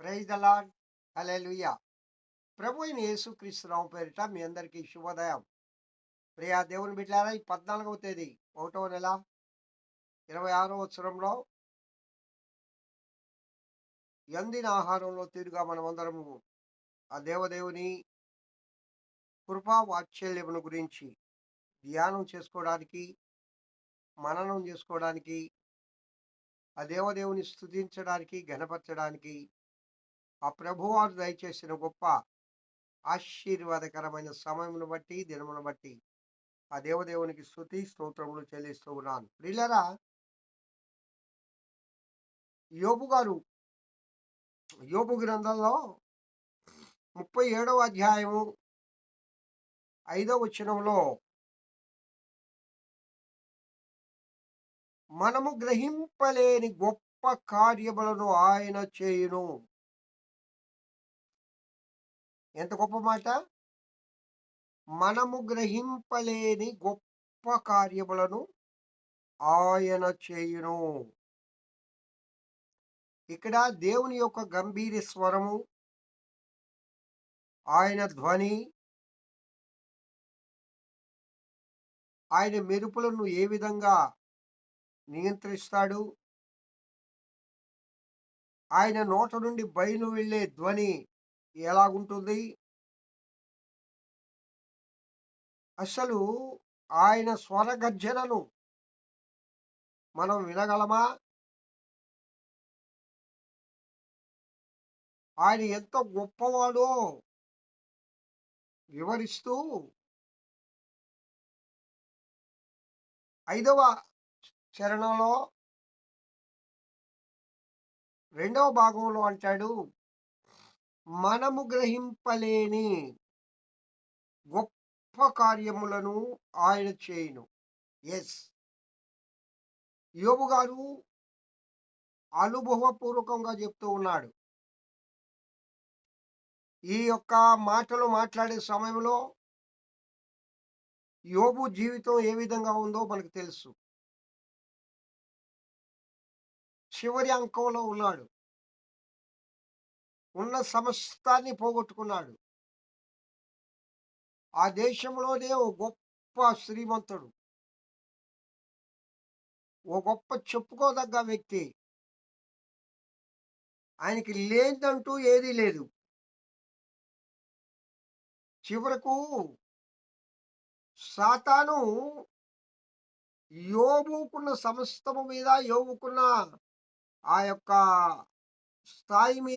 Praise the Lord. Hallelujah. ప్రభు అయిన యేసుక్రీస్తు నామం పేరిట మీ అందరికీ శుభోదయం. ప్రియా దేవుని బిడ్డలారా, ఈ 14వ తేదీ 1వ నెల 26వ సంవత్సరంలో అందిన ఆహారంలో తీరుగా మనమందరము ఆ దేవదేవుని కృపా వాత్సల్యమును గురించి ధ్యానం చేసుకోవడానికి, మననం చేసుకోవడానికి, ఆ దేవదేవుని స్తుతించడానికి, ఘనపరచడానికి, ఆ ప్రభువారు దయచేసిన గొప్ప ఆశీర్వాదకరమైన సమయమును బట్టి, దినమును బట్టి ఆ దేవదేవునికి స్తుతి స్తోత్రములు చెల్లిస్తూ ఉన్నాను. ప్రియులారా, యోబు గారు యోబు గ్రంథంలో 37వ అధ్యాయము 5వ వచనంలో మనము గ్రహింపలేని గొప్ప కార్యములను ఆయన చేయును. ఎంత గొప్ప మాట! మనము గ్రహింపలేని గొప్ప కార్యములను ఆయన చేయును. ఇక్కడ దేవుని యొక్క గంభీర స్వరము, ఆయన ధ్వని, ఆయన మెరుపులను ఏ విధంగా నియంత్రిస్తాడు, ఆయన నోట నుండి బయలు వెళ్ళే ధ్వని ఎలాగుంటుంది, అసలు ఆయన స్వర గర్జనను మనం వినగలమా? ఆయన ఎంత గొప్పవాడో వివరిస్తూ 5వ చరణంలో 2వ భాగంలో అంటాడు, మనము గ్రహింపలేని గొప్ప కార్యములను ఆయన చేయును. ఎస్, యోబు గారు అనుభవపూర్వకంగా చెప్తూ ఉన్నాడు. ఈ యొక్క మాటలు మాట్లాడే సమయంలో యోబు జీవితం ఏ విధంగా ఉందో మనకు తెలుసు. చివరి అంకంలో ఉన్నాడు. ఉన్న సమస్తాన్ని పోగొట్టుకున్నాడు. ఆ దేశంలోనే ఓ గొప్ప శ్రీమంతుడు, ఓ గొప్ప చెప్పుకోదగ్గ వ్యక్తి. ఆయనకి లేనిదంటూ ఏదీ లేదు. చివరకు సాతాను యోబుకున్న సమస్తము మీద, యోబుకున్న ఆ యొక్క స్థాయి మీద